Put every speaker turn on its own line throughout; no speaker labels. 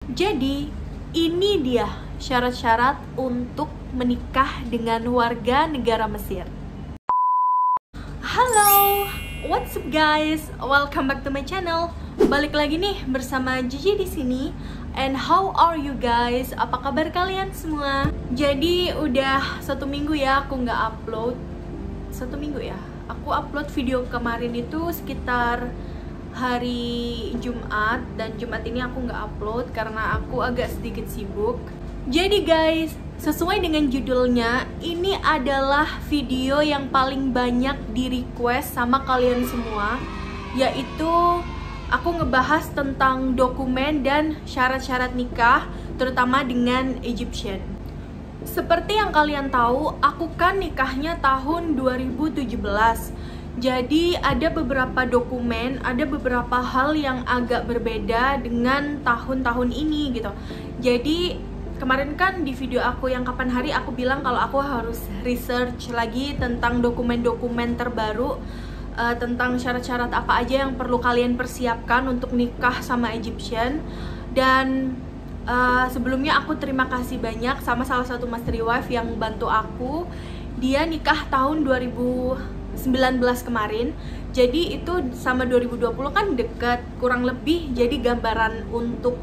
Jadi, ini dia syarat-syarat untuk menikah dengan warga negara Mesir. Halo, what's up guys? Welcome back to my channel. Balik lagi nih bersama Gigi di sini. And how are you guys? Apa kabar kalian semua? Jadi udah 1 minggu ya aku nggak upload. 1 minggu ya. Aku upload video kemarin itu sekitar hari Jumat, dan Jumat ini aku nggak upload karena aku agak sedikit sibuk. Jadi guys, sesuai dengan judulnya, ini adalah video yang paling banyak di request sama kalian semua, yaitu aku ngebahas tentang dokumen dan syarat-syarat nikah, terutama dengan Egyptian. Seperti yang kalian tahu, aku kan nikahnya tahun 2017. Jadi ada beberapa dokumen, ada beberapa hal yang agak berbeda dengan tahun-tahun ini gitu. Jadi kemarin kan di video aku yang kapan hari aku bilang kalau aku harus research lagi tentang dokumen-dokumen terbaru, tentang syarat-syarat apa aja yang perlu kalian persiapkan untuk nikah sama Egyptian. Dan sebelumnya aku terima kasih banyak sama salah satu Mastery Wife yang bantu aku. Dia nikah tahun 2019 kemarin, jadi itu sama 2020 kan deket kurang lebih. Jadi gambaran untuk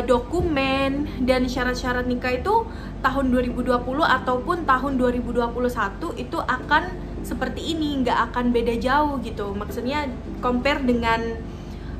dokumen dan syarat-syarat nikah itu tahun 2020 ataupun tahun 2021 itu akan seperti ini, nggak akan beda jauh gitu. Maksudnya compare dengan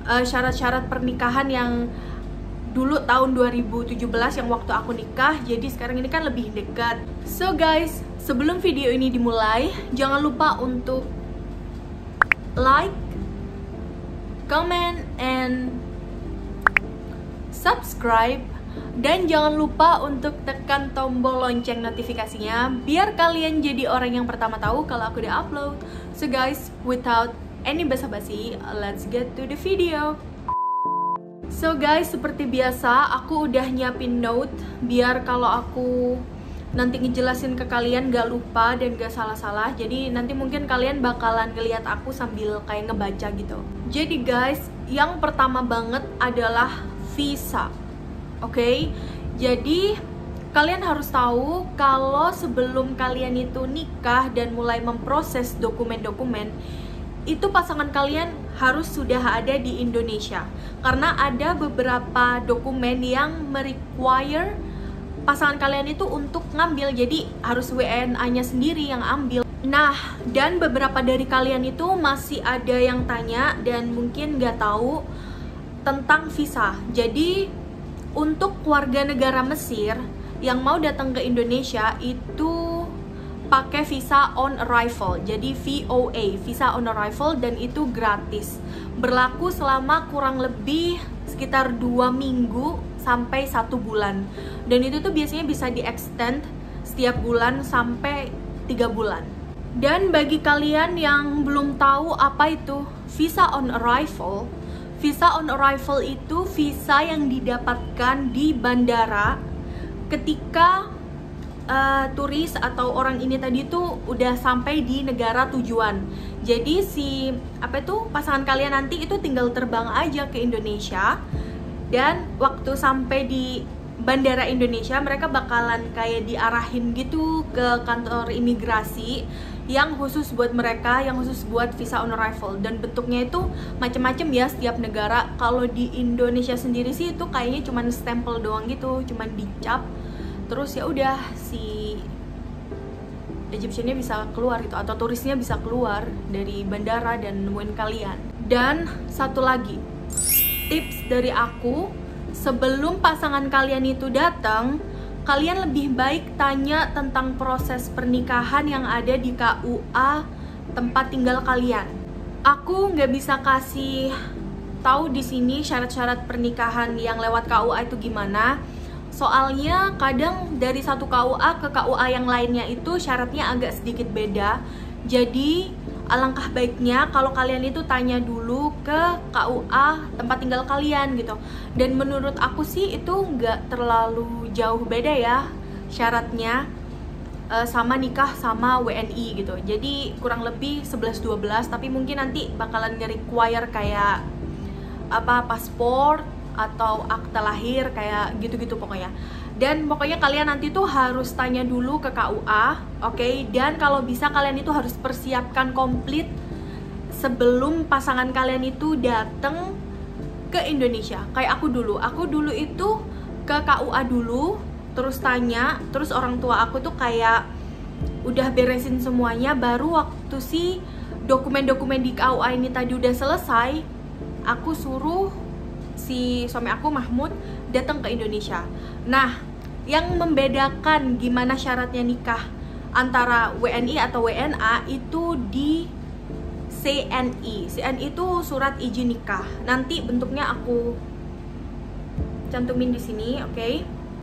syarat-syarat pernikahan yang dulu tahun 2017 yang waktu aku nikah, jadi sekarang ini kan lebih dekat. So guys, sebelum video ini dimulai, jangan lupa untuk like, comment, and subscribe. Dan jangan lupa untuk tekan tombol lonceng notifikasinya biar kalian jadi orang yang pertama tahu kalau aku udah upload. So guys, without any basa-basi, let's get to the video. So guys, seperti biasa aku udah nyiapin note biar kalau aku nanti ngejelasin ke kalian gak lupa dan gak salah-salah. Jadi nanti mungkin kalian bakalan ngeliat aku sambil kayak ngebaca gitu. Jadi guys, yang pertama banget adalah visa. Oke, jadi kalian harus tahu kalau sebelum kalian itu nikah dan mulai memproses dokumen-dokumen, itu pasangan kalian harus sudah ada di Indonesia. Karena ada beberapa dokumen yang merequire pasangan kalian itu untuk ngambil, jadi harus WNA-nya sendiri yang ambil. Nah, dan beberapa dari kalian itu masih ada yang tanya dan mungkin nggak tahu tentang visa. Jadi untuk warga negara Mesir yang mau datang ke Indonesia itu pakai visa on arrival, jadi VOA, visa on arrival, dan itu gratis. Berlaku selama kurang lebih sekitar 2 minggu sampai 1 bulan. Dan itu tuh biasanya bisa di-extend setiap bulan sampai 3 bulan. Dan bagi kalian yang belum tahu apa itu visa on arrival, visa on arrival itu visa yang didapatkan di bandara ketika turis atau orang ini tadi tuh udah sampai di negara tujuan. Jadi pasangan kalian nanti itu tinggal terbang aja ke Indonesia, dan waktu sampai di bandara Indonesia mereka bakalan kayak diarahin gitu ke kantor imigrasi yang khusus buat mereka, yang khusus buat visa on arrival. Dan bentuknya itu macam-macam ya setiap negara. Kalau di Indonesia sendiri sih itu kayaknya cuman stempel doang gitu, cuman dicap. Terus ya udah si Egyptiannya bisa keluar gitu, atau turisnya bisa keluar dari bandara dan nemuin kalian. Dan satu lagi tips dari aku, sebelum pasangan kalian itu datang, kalian lebih baik tanya tentang proses pernikahan yang ada di KUA tempat tinggal kalian. Aku nggak bisa kasih tahu di sini syarat-syarat pernikahan yang lewat KUA itu gimana. Soalnya kadang dari satu KUA ke KUA yang lainnya itu syaratnya agak sedikit beda. Jadi alangkah baiknya kalau kalian itu tanya dulu ke KUA tempat tinggal kalian gitu. Dan menurut aku sih itu nggak terlalu jauh beda ya syaratnya sama nikah sama WNI gitu. Jadi kurang lebih 11-12, tapi mungkin nanti bakalan nge-require kayak paspor, atau akta lahir, kayak gitu-gitu pokoknya. Dan pokoknya kalian nanti tuh harus tanya dulu ke KUA, oke? Dan kalau bisa kalian itu harus persiapkan komplit sebelum pasangan kalian itu datang ke Indonesia. Kayak aku dulu itu ke KUA dulu, terus tanya, terus orang tua aku tuh kayak udah beresin semuanya, baru waktu si dokumen-dokumen di KUA ini tadi udah selesai, aku suruh si suami aku Mahmud datang ke Indonesia. Nah, yang membedakan gimana syaratnya nikah antara WNI atau WNA itu di CNI. CNI itu surat izin nikah. Nanti bentuknya aku cantumin di sini, oke?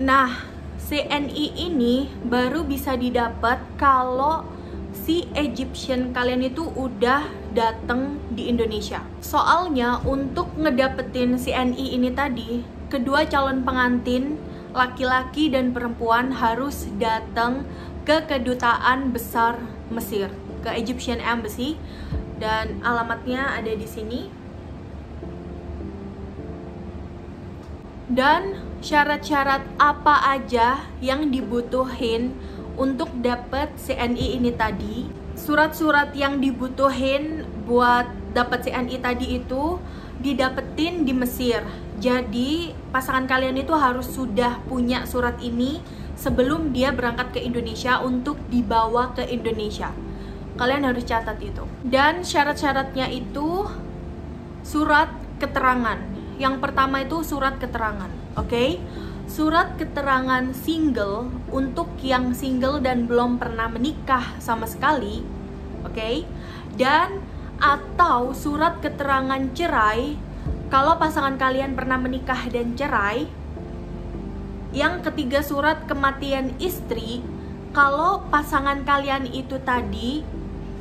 Nah, CNI ini baru bisa didapat kalau si Egyptian kalian itu udah datang di Indonesia. Soalnya untuk ngedapetin CNI ini tadi, kedua calon pengantin laki-laki dan perempuan harus datang ke kedutaan besar Mesir, ke Egyptian Embassy, dan alamatnya ada di sini. Dan syarat-syarat apa aja yang dibutuhin untuk dapat CNI ini tadi. Surat-surat yang dibutuhin buat dapat CNI tadi itu didapetin di Mesir. Jadi pasangan kalian itu harus sudah punya surat ini sebelum dia berangkat ke Indonesia untuk dibawa ke Indonesia. Kalian harus catat itu. Dan syarat-syaratnya itu surat keterangan. Yang pertama itu surat keterangan, oke? Surat keterangan single untuk yang single dan belum pernah menikah sama sekali, oke? Dan atau surat keterangan cerai kalau pasangan kalian pernah menikah dan cerai. Yang ketiga, surat kematian istri kalau pasangan kalian itu tadi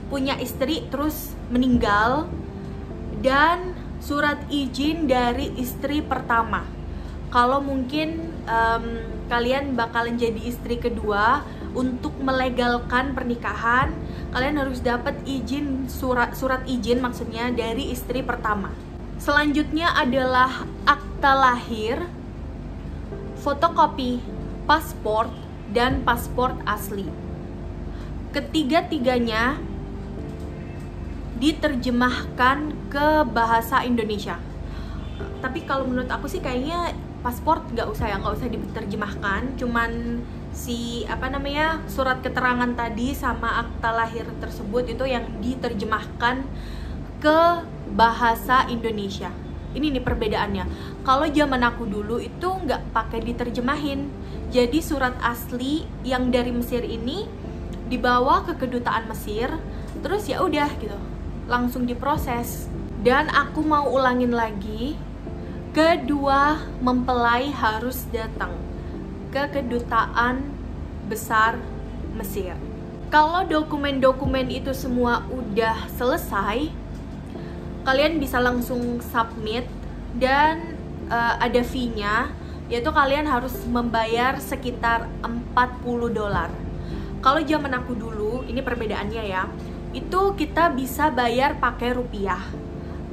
punya istri terus meninggal. Dan surat izin dari istri pertama kalau mungkin kalian bakalan jadi istri kedua. Untuk melegalkan pernikahan, kalian harus dapat izin, surat izin maksudnya, dari istri pertama. Selanjutnya adalah akta lahir, fotokopi paspor, dan paspor asli. Ketiga-tiganya diterjemahkan ke bahasa Indonesia. Tapi kalau menurut aku sih kayaknya paspor nggak usah diterjemahkan, cuman si surat keterangan tadi sama akta lahir tersebut itu yang diterjemahkan ke bahasa Indonesia. Ini nih perbedaannya. Kalau zaman aku dulu itu nggak pakai diterjemahin, jadi surat asli yang dari Mesir ini dibawa ke kedutaan Mesir, terus ya udah gitu, langsung diproses. Dan aku mau ulangin lagi, kedua mempelai harus datang ke kedutaan besar Mesir. Kalau dokumen-dokumen itu semua udah selesai, kalian bisa langsung submit. Dan ada fee-nya, yaitu kalian harus membayar sekitar $40. Kalau zaman aku dulu, ini perbedaannya ya, itu kita bisa bayar pakai rupiah.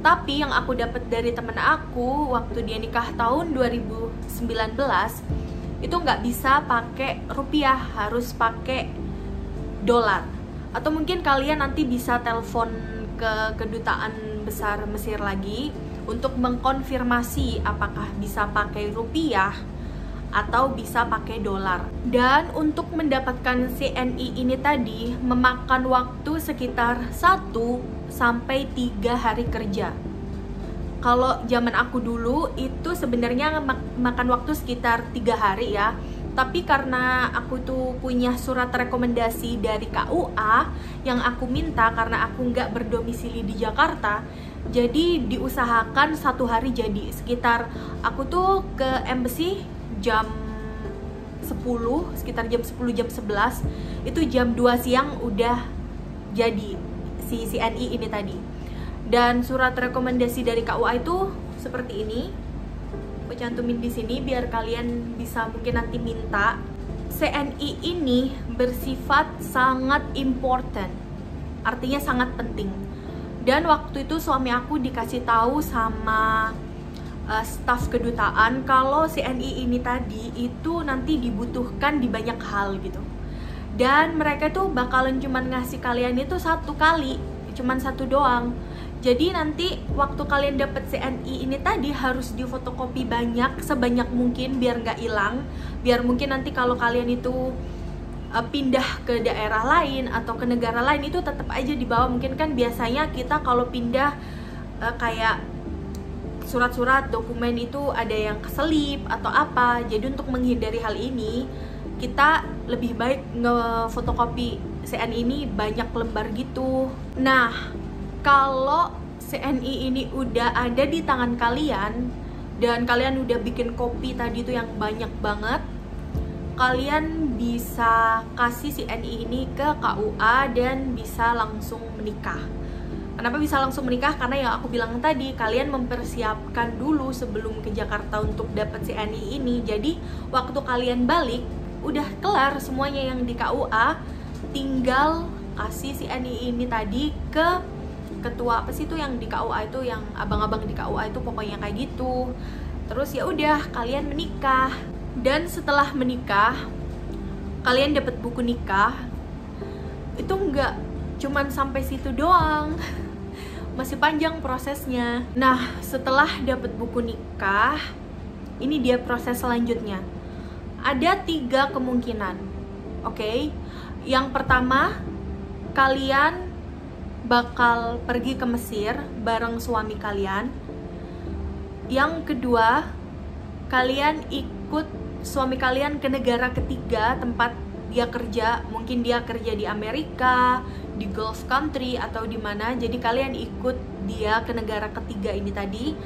Tapi yang aku dapat dari temen aku waktu dia nikah tahun 2019 itu nggak bisa pakai rupiah, harus pakai dolar. Atau mungkin kalian nanti bisa telepon ke kedutaan besar Mesir lagi untuk mengkonfirmasi apakah bisa pakai rupiah atau bisa pakai dolar. Dan untuk mendapatkan CNI ini tadi memakan waktu sekitar 1 sampai 3 hari kerja. Kalau zaman aku dulu itu sebenarnya makan waktu sekitar 3 hari ya. Tapi karena aku tuh punya surat rekomendasi dari KUA yang aku minta karena aku nggak berdomisili di Jakarta, jadi diusahakan 1 hari jadi. Sekitar aku tuh ke embassy jam 10, sekitar jam 10, jam 11, itu jam 2 siang udah jadi si CNI ini tadi. Dan surat rekomendasi dari KUA itu seperti ini. Aku cantumin di sini biar kalian bisa mungkin nanti minta. CNI ini bersifat sangat important, artinya sangat penting. Dan waktu itu suami aku dikasih tahu sama staf kedutaan kalau CNI ini tadi itu nanti dibutuhkan di banyak hal gitu. Dan mereka tuh bakalan cuman ngasih kalian itu satu kali, cuman satu doang. Jadi nanti waktu kalian dapet CNI ini tadi harus difotokopi banyak, sebanyak mungkin biar nggak hilang. Biar mungkin nanti kalau kalian itu pindah ke daerah lain atau ke negara lain itu tetap aja dibawa. Mungkin kan biasanya kita kalau pindah kayak surat-surat, dokumen itu ada yang keselip atau apa. Jadi untuk menghindari hal ini, kita lebih baik ngefotokopi CNI ini banyak lembar gitu. Nah, kalau CNI ini udah ada di tangan kalian dan kalian udah bikin kopi tadi itu yang banyak banget, kalian bisa kasih CNI ini ke KUA dan bisa langsung menikah. Kenapa bisa langsung menikah? Karena yang aku bilang tadi, kalian mempersiapkan dulu sebelum ke Jakarta untuk dapat CNI ini. Jadi waktu kalian balik udah kelar semuanya yang di KUA, tinggal kasih CNI ini tadi ke ketua apa sih itu yang di KUA itu, yang abang-abang di KUA itu, pokoknya kayak gitu. Terus ya udah kalian menikah. Dan setelah menikah, kalian dapat buku nikah. Itu nggak cuman sampai situ doang, masih panjang prosesnya. Nah, setelah dapat buku nikah, ini dia proses selanjutnya. Ada 3 kemungkinan, oke? Yang pertama, kalian bakal pergi ke Mesir bareng suami kalian. Yang kedua, kalian ikut suami kalian ke negara ketiga tempat dia kerja. Mungkin dia kerja di Amerika, di Gulf country atau di mana. Jadi kalian ikut dia ke negara ketiga ini tadi.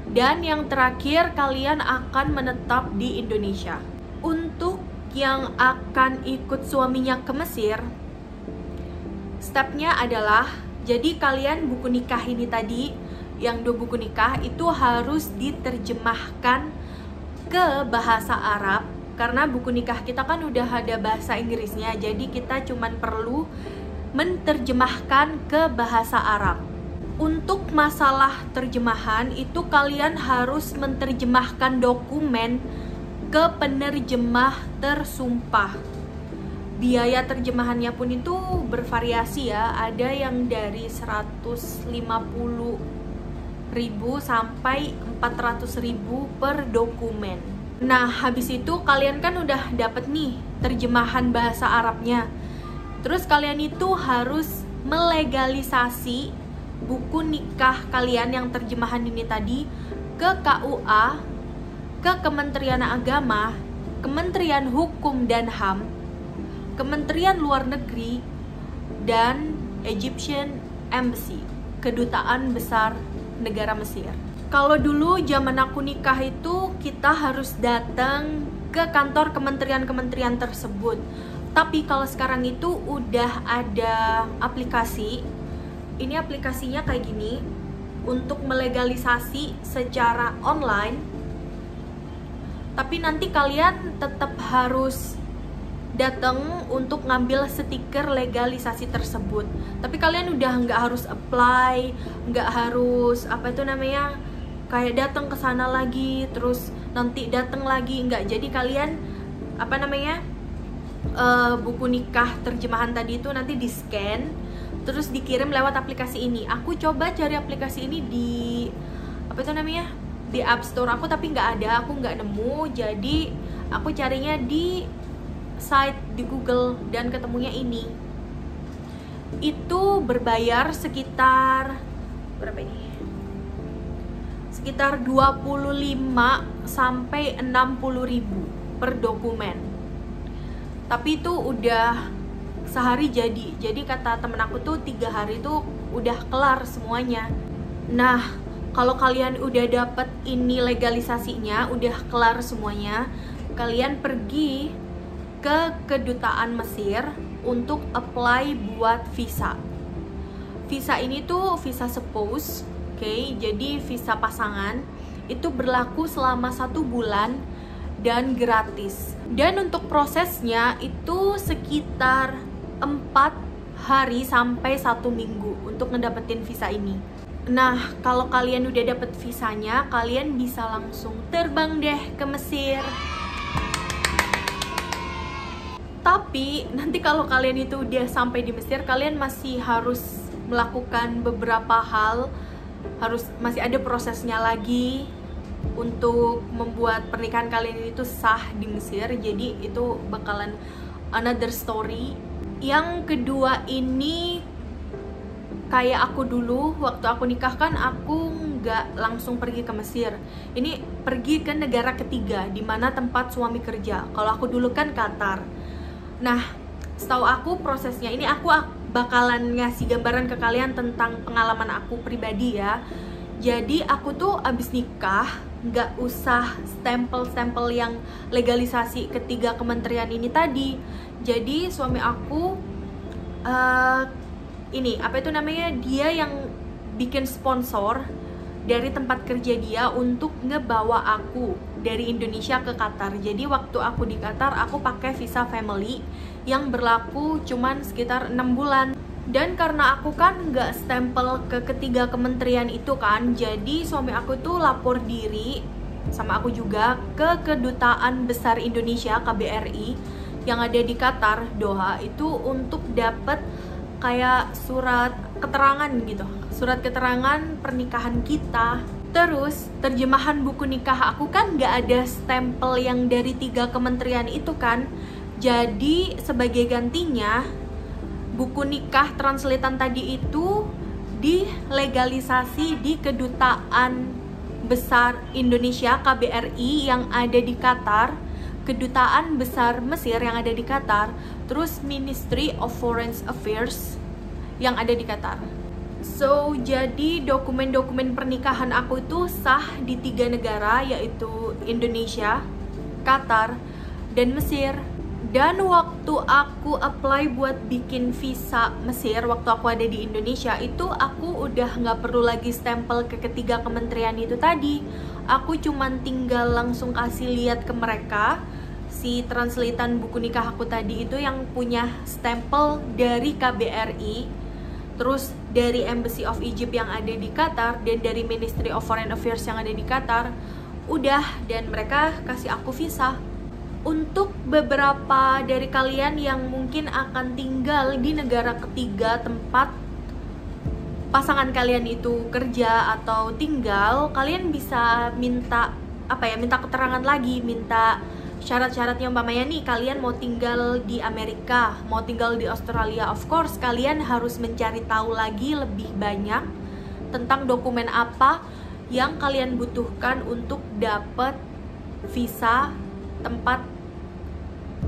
Dan yang terakhir, kalian akan menetap di Indonesia. Untuk yang akan ikut suaminya ke Mesir, stepnya adalah, jadi kalian buku nikah ini tadi, yang 2 buku nikah itu harus diterjemahkan ke bahasa Arab. Karena buku nikah kita kan udah ada bahasa Inggrisnya, jadi kita cuman perlu menerjemahkan ke bahasa Arab. Untuk masalah terjemahan itu kalian harus menerjemahkan dokumen ke penerjemah tersumpah. Biaya terjemahannya pun itu bervariasi ya, ada yang dari 150.000 sampai 400.000 per dokumen. Nah, habis itu kalian kan udah dapet nih terjemahan bahasa Arabnya. Terus kalian itu harus melegalisasi buku nikah kalian yang terjemahan ini tadi ke KUA, ke Kementerian Agama, Kementerian Hukum dan HAM, Kementerian Luar Negeri, dan Egyptian Embassy, Kedutaan Besar Negara Mesir. Kalau dulu zaman aku nikah itu kita harus datang ke kantor kementerian-kementerian tersebut. Tapi kalau sekarang itu udah ada aplikasi. Ini aplikasinya kayak gini untuk melegalisasi secara online. Tapi nanti kalian tetap harus datang untuk ngambil stiker legalisasi tersebut. Tapi kalian udah nggak harus apply, nggak harus apa itu namanya, kayak datang ke sana lagi terus nanti datang lagi, nggak. Jadi kalian apa namanya, buku nikah terjemahan tadi itu nanti di scan terus dikirim lewat aplikasi ini. Aku coba cari aplikasi ini di apa itu namanya, di App Store aku, tapi nggak ada, aku nggak nemu. Jadi aku carinya di site di Google dan ketemunya ini. Itu berbayar sekitar berapa ini? Sekitar 25 sampai 60.000 per dokumen. Tapi itu udah sehari jadi. Jadi kata temen aku tuh 3 hari tuh udah kelar semuanya. Nah, kalau kalian udah dapet ini legalisasinya, udah kelar semuanya, kalian pergi ke kedutaan Mesir untuk apply buat visa. Visa ini tuh visa spouse, oke? Jadi visa pasangan itu berlaku selama 1 bulan dan gratis. Dan untuk prosesnya itu sekitar 4 hari sampai 1 minggu untuk ngedapetin visa ini. Nah, kalau kalian udah dapet visanya, kalian bisa langsung terbang deh ke Mesir. Tapi nanti kalau kalian itu udah sampai di Mesir, kalian masih harus melakukan beberapa hal, masih ada prosesnya lagi untuk membuat pernikahan kalian itu sah di Mesir. Jadi itu bakalan another story. Yang kedua ini, kayak aku dulu, waktu aku nikah kan aku nggak langsung pergi ke Mesir. Ini pergi ke negara ketiga, di mana tempat suami kerja. Kalau aku dulu kan Qatar. Nah, setahu aku prosesnya, ini aku bakalan ngasih gambaran ke kalian tentang pengalaman aku pribadi ya. Jadi aku tuh abis nikah, nggak usah stempel-stempel yang legalisasi ketiga kementerian ini tadi. Jadi suami aku ini apa itu namanya, dia yang bikin sponsor dari tempat kerja dia untuk ngebawa aku dari Indonesia ke Qatar. Jadi waktu aku di Qatar, aku pakai visa family yang berlaku cuman sekitar 6 bulan. Dan karena aku kan nggak stempel ke ketiga kementerian itu kan, jadi suami aku tuh lapor diri sama aku juga ke Kedutaan Besar Indonesia KBRI yang ada di Qatar, Doha, itu untuk dapet kayak surat keterangan gitu, surat keterangan pernikahan kita. Terus terjemahan buku nikah aku kan nggak ada stempel yang dari 3 kementerian itu kan. Jadi sebagai gantinya, buku nikah translatean tadi itu dilegalisasi di Kedutaan Besar Indonesia KBRI yang ada di Qatar, Kedutaan Besar Mesir yang ada di Qatar, terus Ministry of Foreign Affairs yang ada di Qatar. So, jadi dokumen-dokumen pernikahan aku itu sah di 3 negara, yaitu Indonesia, Qatar, dan Mesir. Dan waktu aku apply buat bikin visa Mesir, waktu aku ada di Indonesia, itu aku udah nggak perlu lagi stempel ke ketiga kementerian itu tadi. Aku cuman tinggal langsung kasih lihat ke mereka si translatean buku nikah aku tadi itu yang punya stempel dari KBRI, terus dari Embassy of Egypt yang ada di Qatar, dan dari Ministry of Foreign Affairs yang ada di Qatar. Udah, dan mereka kasih aku visa. Untuk beberapa dari kalian yang mungkin akan tinggal di negara ketiga tempat pasangan kalian itu kerja atau tinggal, kalian bisa minta minta keterangan lagi, minta syarat-syaratnya. Umpamanya nih, kalian mau tinggal di Amerika, mau tinggal di Australia, of course kalian harus mencari tahu lagi lebih banyak tentang dokumen apa yang kalian butuhkan untuk dapat visa tempat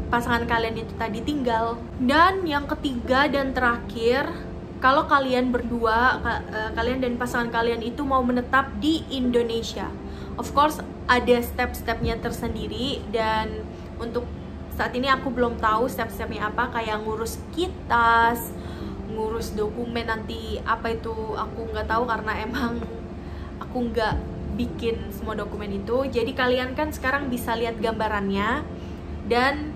pasangan kalian itu tadi tinggal. Dan yang ketiga dan terakhir, kalau kalian berdua, kalian dan pasangan kalian itu mau menetap di Indonesia, of course ada step-stepnya tersendiri. Dan untuk saat ini aku belum tahu step-stepnya apa, kayak ngurus kitas, ngurus dokumen nanti apa itu, aku nggak tahu karena emang aku nggak bikin semua dokumen itu. Jadi kalian kan sekarang bisa lihat gambarannya. Dan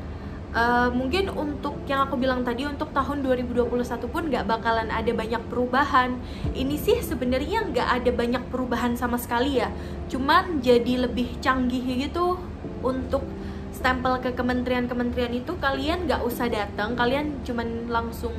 mungkin untuk yang aku bilang tadi, untuk tahun 2021 pun nggak bakalan ada banyak perubahan. Ini sih sebenarnya nggak ada banyak perubahan sama sekali ya, cuman jadi lebih canggih gitu. Untuk stempel ke kementerian-kementerian itu kalian nggak usah datang, kalian cuman langsung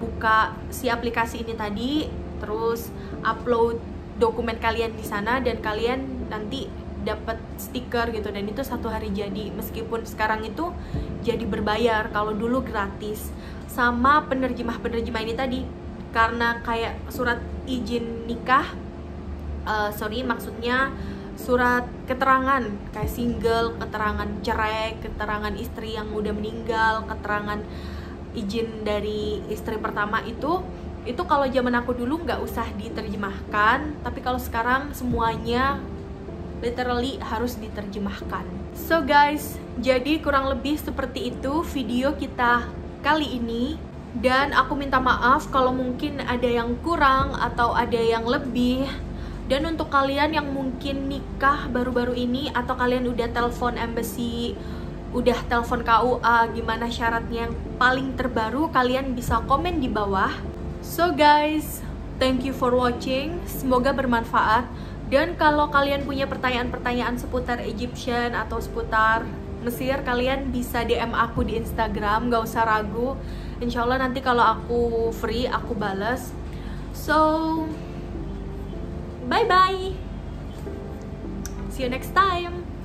buka si aplikasi ini tadi, terus upload dokumen kalian di sana, dan kalian nanti dapat stiker gitu. Dan itu 1 hari jadi, meskipun sekarang itu jadi berbayar, kalau dulu gratis. Sama penerjemah ini tadi, karena kayak surat izin nikah, maksudnya surat keterangan kayak single, keterangan cerai, keterangan istri yang udah meninggal, keterangan izin dari istri pertama, itu kalau zaman aku dulu nggak usah diterjemahkan, tapi kalau sekarang semuanya literally harus diterjemahkan. So guys, jadi kurang lebih seperti itu video kita kali ini. Dan aku minta maaf kalau mungkin ada yang kurang atau ada yang lebih. Dan untuk kalian yang mungkin nikah baru-baru ini, atau kalian udah telepon embassy, udah telepon KUA, gimana syaratnya yang paling terbaru, kalian bisa komen di bawah. So guys, Thank you for watching, semoga bermanfaat. Dan kalau kalian punya pertanyaan-pertanyaan seputar Egyptian atau seputar Mesir, kalian bisa DM aku di Instagram, gak usah ragu. Insya Allah nanti kalau aku free, aku bales. So, bye-bye. See you next time.